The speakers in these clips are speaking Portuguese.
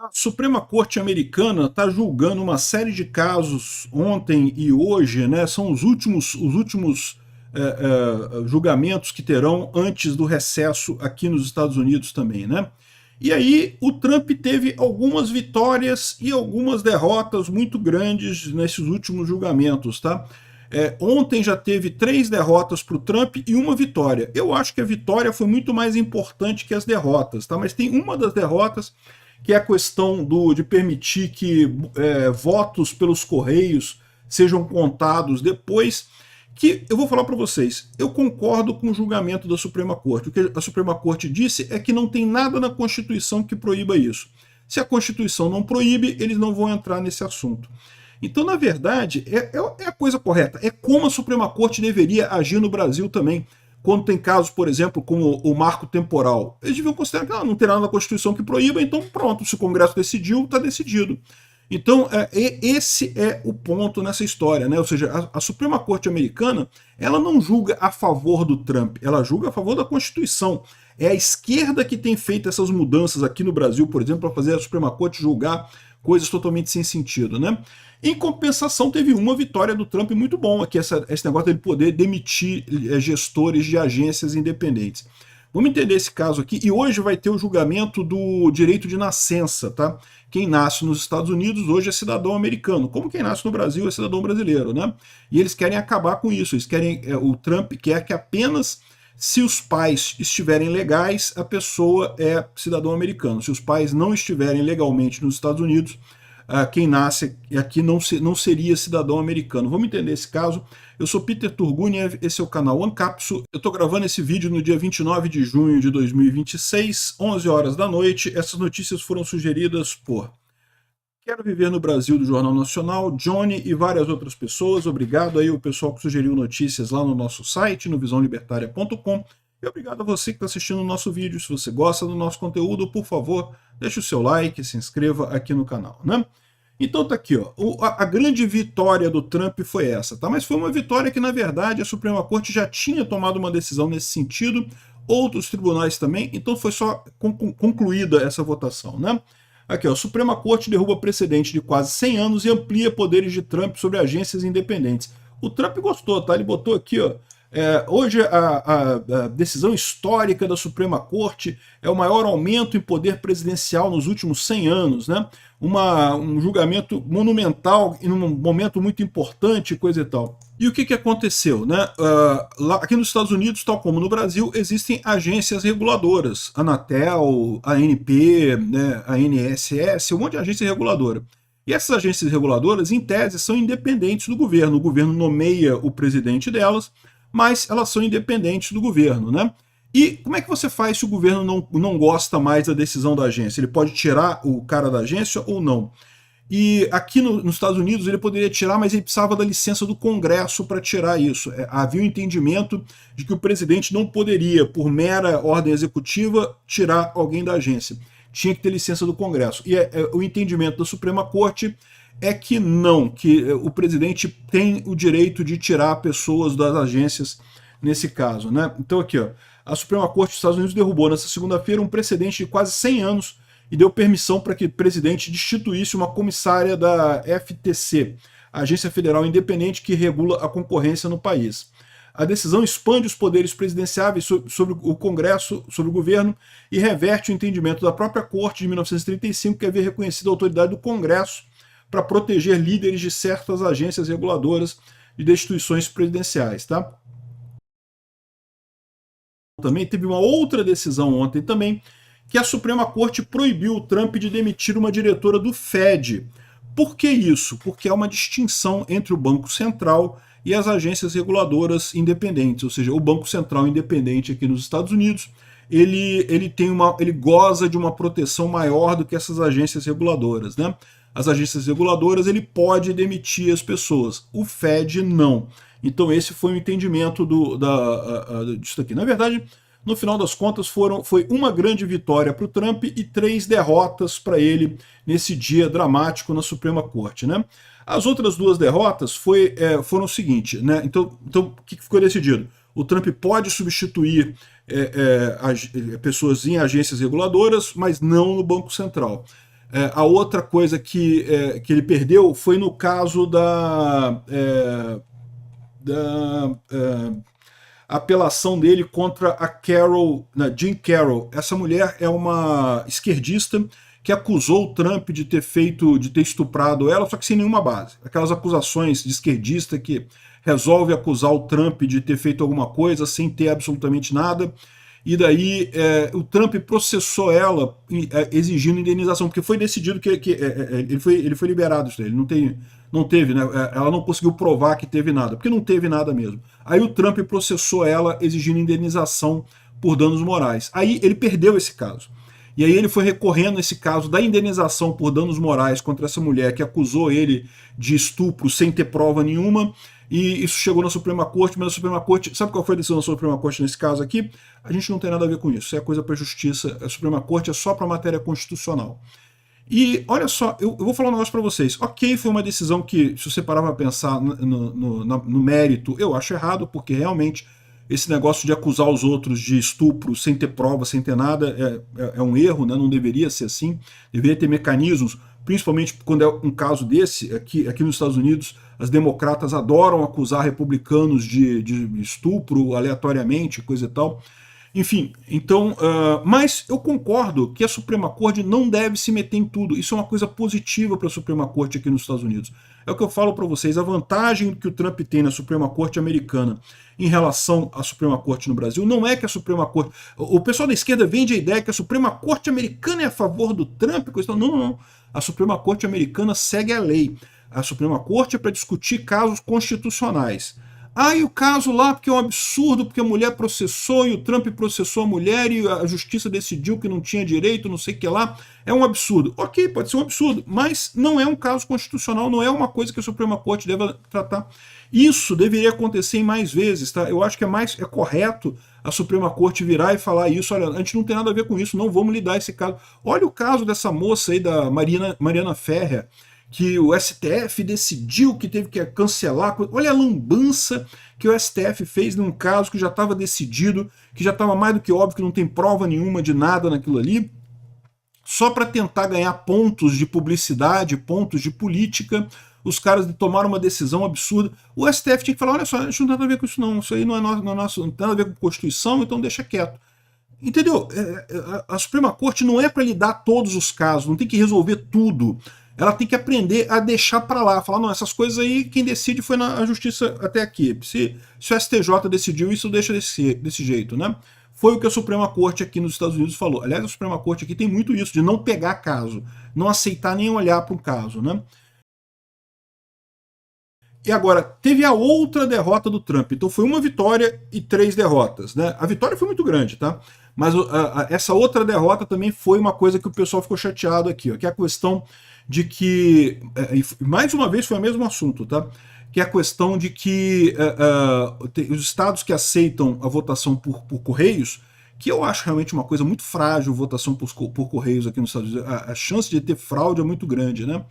A Suprema Corte Americana está julgando uma série de casos ontem e hoje, né? São os últimos julgamentos que terão antes do recesso aqui nos Estados Unidos também, né? E aí o Trump teve algumas vitórias e algumas derrotas muito grandes nesses últimos julgamentos, tá? Ontem já teve 3 derrotas para o Trump e uma vitória. Eu acho que a vitória foi muito mais importante que as derrotas, tá? Mas tem uma das derrotas que é a questão de permitir que votos pelos correios sejam contados depois, que eu vou falar para vocês, eu concordo com o julgamento da Suprema Corte. O que a Suprema Corte disse é que não tem nada na Constituição que proíba isso. Se a Constituição não proíbe, eles não vão entrar nesse assunto. Então, na verdade, é a coisa correta. É como a Suprema Corte deveria agir no Brasil também, quando tem casos, por exemplo, como o marco temporal. Eles deviam considerar que não tem nada na Constituição que proíba, então pronto, se o Congresso decidiu, está decidido. Então, esse é o ponto nessa história, né? Ou seja, a Suprema Corte Americana, ela não julga a favor do Trump, ela julga a favor da Constituição. É a esquerda que tem feito essas mudanças aqui no Brasil, por exemplo, para fazer a Suprema Corte julgar coisas totalmente sem sentido, né? Em compensação, teve uma vitória do Trump muito bom aqui, esse negócio dele poder demitir gestores de agências independentes. Vamos entender esse caso aqui, e hoje vai ter o julgamento do direito de nascença, tá? Quem nasce nos Estados Unidos hoje é cidadão americano, como quem nasce no Brasil é cidadão brasileiro, né? E eles querem acabar com isso, eles querem, o Trump quer que apenas se os pais estiverem legais, a pessoa é cidadão americano. Se os pais não estiverem legalmente nos Estados Unidos, quem nasce aqui não seria cidadão americano. Vamos entender esse caso. Eu sou Peter Turguniev, esse é o canal Ancapsu. Eu estou gravando esse vídeo no dia 29 de junho de 2026, 11 horas da noite. Essas notícias foram sugeridas por Quero Viver no Brasil, do Jornal Nacional, Johnny e várias outras pessoas. Obrigado aí o pessoal que sugeriu notícias lá no nosso site, no visãolibertaria.com. E obrigado a você que está assistindo o nosso vídeo. Se você gosta do nosso conteúdo, por favor, deixe o seu like, se inscreva aqui no canal, né? Então tá aqui, ó. A grande vitória do Trump foi essa, tá? Mas foi uma vitória que, na verdade, a Suprema Corte já tinha tomado uma decisão nesse sentido, outros tribunais também, então foi só concluída essa votação, né? Aqui, ó, a Suprema Corte derruba precedente de quase 100 anos e amplia poderes de Trump sobre agências independentes. O Trump gostou, tá? Ele botou aqui, ó, hoje a decisão histórica da Suprema Corte é o maior aumento em poder presidencial nos últimos 100 anos, né? Um julgamento monumental e num momento muito importante, coisa e tal. E o que aconteceu, né? Aqui nos Estados Unidos, tal como no Brasil, existem agências reguladoras, a Anatel, a ANP, né, a NSS, um monte de agência reguladora. E essas agências reguladoras, em tese, são independentes do governo. O governo nomeia o presidente delas, mas elas são independentes do governo, né? E como é que você faz se o governo não gosta mais da decisão da agência? Ele pode tirar o cara da agência ou não? E aqui nos Estados Unidos ele poderia tirar, mas ele precisava da licença do Congresso para tirar isso. Havia o entendimento de que o presidente não poderia, por mera ordem executiva, tirar alguém da agência. Tinha que ter licença do Congresso. E o entendimento da Suprema Corte é que não, que o presidente tem o direito de tirar pessoas das agências nesse caso, né? Então aqui, ó, a Suprema Corte dos Estados Unidos derrubou nessa segunda-feira um precedente de quase 100 anos e deu permissão para que o presidente destituísse uma comissária da FTC, a Agência Federal Independente que regula a concorrência no país. A decisão expande os poderes presidenciáveis sobre o Congresso, sobre o governo, e reverte o entendimento da própria Corte de 1935, que havia reconhecido a autoridade do Congresso para proteger líderes de certas agências reguladoras de destituições presidenciais, tá? Também teve uma outra decisão ontem também, que a Suprema Corte proibiu o Trump de demitir uma diretora do Fed. Por que isso? Porque há uma distinção entre o Banco Central e as agências reguladoras independentes, ou seja, o Banco Central independente aqui nos Estados Unidos, ele goza de uma proteção maior do que essas agências reguladoras, né? As agências reguladoras ele pode demitir as pessoas, o Fed não. Então esse foi o entendimento disso aqui. Na verdade, no final das contas, foi uma grande vitória para o Trump e 3 derrotas para ele nesse dia dramático na Suprema Corte, né? As outras 2 derrotas foram o seguinte, né? Então o que ficou decidido? O Trump pode substituir pessoas em agências reguladoras, mas não no Banco Central. A outra coisa que ele perdeu foi no caso da apelação dele contra a Carol, Jean Carroll. Essa mulher é uma esquerdista que acusou o Trump de ter estuprado ela, só que sem nenhuma base. Aquelas acusações de esquerdista que resolve acusar o Trump de ter feito alguma coisa sem ter absolutamente nada. E daí o Trump processou ela exigindo indenização, porque foi decidido que ele foi liberado, ele não teve, né? Ela não conseguiu provar que teve nada, porque não teve nada mesmo. Aí o Trump processou ela exigindo indenização por danos morais. Aí ele perdeu esse caso. E aí ele foi recorrendo esse caso da indenização por danos morais contra essa mulher que acusou ele de estupro sem ter prova nenhuma, e isso chegou na Suprema Corte, mas a Suprema Corte, sabe qual foi a decisão da Suprema Corte nesse caso aqui? A gente não tem nada a ver com isso, isso é coisa para a Justiça, a Suprema Corte é só para matéria constitucional. E olha só, eu vou falar um negócio para vocês. Ok, foi uma decisão que, se você parar para pensar no mérito, eu acho errado, porque realmente esse negócio de acusar os outros de estupro sem ter prova, sem ter nada, é um erro, né? Não deveria ser assim. Deveria ter mecanismos, principalmente quando é um caso desse, aqui nos Estados Unidos, as democratas adoram acusar republicanos de estupro aleatoriamente, coisa e tal. Enfim, então, mas eu concordo que a Suprema Corte não deve se meter em tudo. Isso é uma coisa positiva para a Suprema Corte aqui nos Estados Unidos. É o que eu falo para vocês, a vantagem que o Trump tem na Suprema Corte americana em relação à Suprema Corte no Brasil não é que a Suprema Corte... O pessoal da esquerda vende a ideia que a Suprema Corte americana é a favor do Trump. Não, não, não. A Suprema Corte americana segue a lei. A Suprema Corte é para discutir casos constitucionais. E o caso lá, porque é um absurdo, porque a mulher processou e o Trump processou a mulher e a justiça decidiu que não tinha direito, não sei o que lá, é um absurdo. Ok, pode ser um absurdo, mas não é um caso constitucional, não é uma coisa que a Suprema Corte deve tratar. Isso deveria acontecer em mais vezes, tá? Eu acho que é correto a Suprema Corte virar e falar isso, olha, a gente não tem nada a ver com isso, não vamos lidar esse caso. Olha o caso dessa moça aí, da Mariana Ferrer, que o STF decidiu que teve que cancelar. Olha a lambança que o STF fez num caso que já estava decidido, que já estava mais do que óbvio que não tem prova nenhuma de nada naquilo ali, só para tentar ganhar pontos de publicidade, pontos de política. Os caras tomaram uma decisão absurda. O STF tinha que falar, olha só, a gente não tem nada a ver com isso não, isso aí não tem nada a ver com a Constituição, então deixa quieto. Entendeu? A Suprema Corte não é para lidar todos os casos, não tem que resolver tudo. Ela tem que aprender a deixar para lá, falar, não, essas coisas aí, quem decide foi na justiça até aqui. Se o STJ decidiu isso, deixa desse jeito, né? Foi o que a Suprema Corte aqui nos Estados Unidos falou. Aliás, a Suprema Corte aqui tem muito isso, de não pegar caso, não aceitar nem olhar para um caso, né? E agora, teve a outra derrota do Trump. Então foi uma vitória e 3 derrotas, né? A vitória foi muito grande, tá? Mas essa outra derrota também foi uma coisa que o pessoal ficou chateado aqui, ó, que é a questão de que, mais uma vez foi o mesmo assunto, tá? Que é a questão de que os estados que aceitam a votação por Correios, que eu acho realmente uma coisa muito frágil, votação por Correios aqui nos Estados Unidos, a chance de ter fraude é muito grande, né?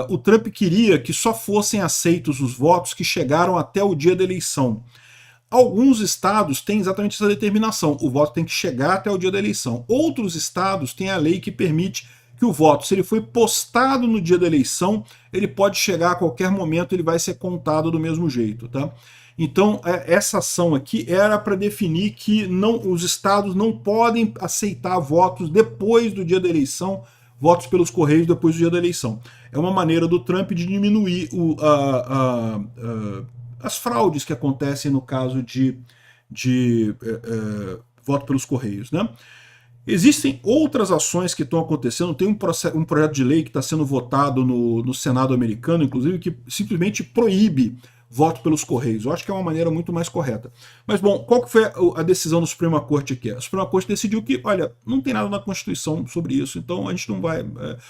O Trump queria que só fossem aceitos os votos que chegaram até o dia da eleição. Alguns estados têm exatamente essa determinação, o voto tem que chegar até o dia da eleição. Outros estados têm a lei que permite que o voto, se ele foi postado no dia da eleição, ele pode chegar a qualquer momento, ele vai ser contado do mesmo jeito, tá? Então, essa ação aqui era para definir que os estados não podem aceitar votos depois do dia da eleição, votos pelos Correios depois do dia da eleição. É uma maneira do Trump de diminuir as fraudes que acontecem no caso de voto pelos Correios, né? Existem outras ações que estão acontecendo, tem um projeto de lei que está sendo votado no Senado americano, inclusive, que simplesmente proíbe voto pelos Correios. Eu acho que é uma maneira muito mais correta. Mas, bom, qual que foi a decisão da Suprema Corte aqui? A Suprema Corte decidiu que, olha, não tem nada na Constituição sobre isso, então a gente não vai...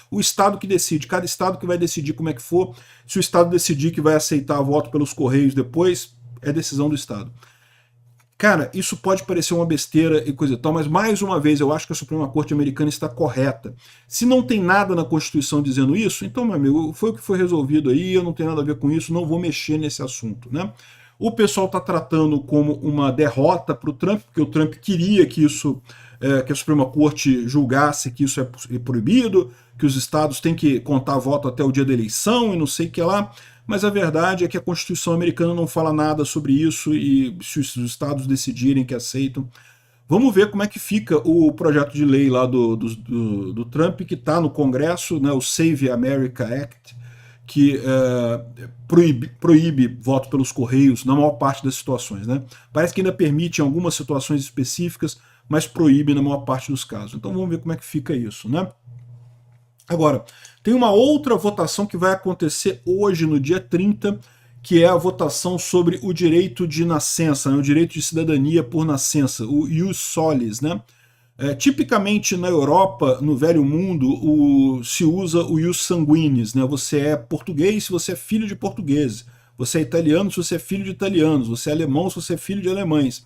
o Estado que decide, cada Estado que vai decidir como é que for, se o Estado decidir que vai aceitar voto pelos Correios depois, é decisão do Estado. Cara, isso pode parecer uma besteira e coisa e tal, mas mais uma vez eu acho que a Suprema Corte americana está correta. Se não tem nada na Constituição dizendo isso, então, meu amigo, foi o que foi resolvido aí, eu não tenho nada a ver com isso, não vou mexer nesse assunto, né? O pessoal está tratando como uma derrota para o Trump, porque o Trump queria que isso que a Suprema Corte julgasse que isso é proibido, que os estados têm que contar voto até o dia da eleição e não sei o que lá, mas a verdade é que a Constituição americana não fala nada sobre isso e se os estados decidirem que aceitam. Vamos ver como é que fica o projeto de lei lá do Trump, que está no Congresso, né, o Save America Act, que proíbe voto pelos correios na maior parte das situações. Né? Parece que ainda permite em algumas situações específicas, mas proíbe na maior parte dos casos. Então vamos ver como é que fica isso. Né? Agora, tem uma outra votação que vai acontecer hoje, no dia 30, que é a votação sobre o direito de nascença, né, o direito de cidadania por nascença, o ius solis. Né? Tipicamente na Europa, no Velho Mundo, se usa o ius sanguinis. Né? Você é português se você é filho de portugueses, você é italiano se você é filho de italianos, você é alemão se você é filho de alemães.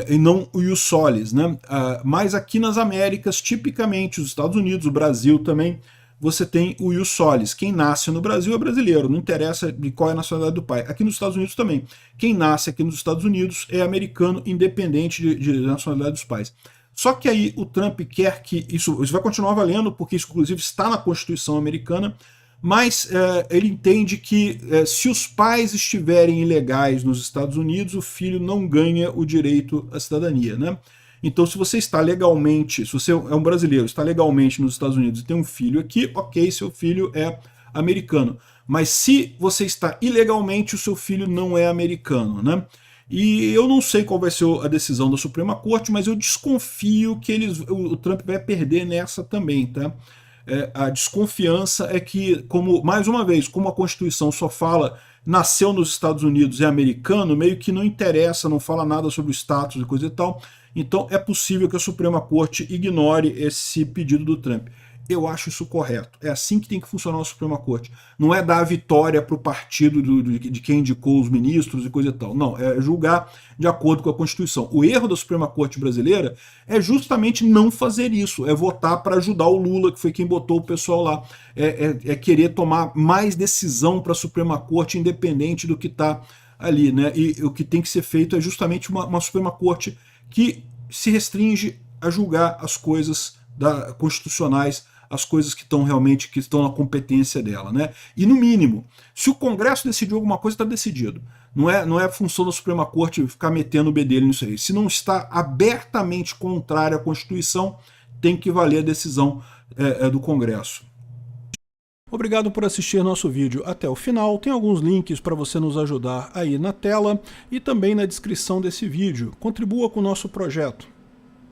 E não o ius solis. Né? Mas aqui nas Américas, tipicamente os Estados Unidos, o Brasil também, você tem o ius solis. Quem nasce no Brasil é brasileiro, não interessa de qual é a nacionalidade do pai. Aqui nos Estados Unidos também. Quem nasce aqui nos Estados Unidos é americano, independente de nacionalidade dos pais. Só que aí o Trump quer que isso vai continuar valendo, porque isso inclusive está na Constituição americana, mas ele entende que se os pais estiverem ilegais nos Estados Unidos, o filho não ganha o direito à cidadania. Né? Então, se você está legalmente, se você é um brasileiro, está legalmente nos Estados Unidos e tem um filho aqui, ok, seu filho é americano. Mas se você está ilegalmente, o seu filho não é americano. Né? E eu não sei qual vai ser a decisão da Suprema Corte, mas eu desconfio que o Trump vai perder nessa também. Tá? A desconfiança é que, mais uma vez, como a Constituição só fala nasceu nos Estados Unidos, é americano, meio que não interessa, não fala nada sobre o status e coisa e tal. Então é possível que a Suprema Corte ignore esse pedido do Trump. Eu acho isso correto. É assim que tem que funcionar a Suprema Corte. Não é dar a vitória para o partido de quem indicou os ministros e coisa e tal. Não, é julgar de acordo com a Constituição. O erro da Suprema Corte brasileira é justamente não fazer isso. É votar para ajudar o Lula, que foi quem botou o pessoal lá. É querer tomar mais decisão para a Suprema Corte, independente do que está ali. Né? E o que tem que ser feito é justamente uma Suprema Corte que se restringe a julgar as coisas constitucionais, as coisas que estão realmente na competência dela. Né? E no mínimo, se o Congresso decidiu alguma coisa, está decidido. Não é função da Suprema Corte ficar metendo o bedelho nisso aí. Se não está abertamente contrário à Constituição, tem que valer a decisão do Congresso. Obrigado por assistir nosso vídeo até o final. Tem alguns links para você nos ajudar aí na tela e também na descrição desse vídeo. Contribua com o nosso projeto.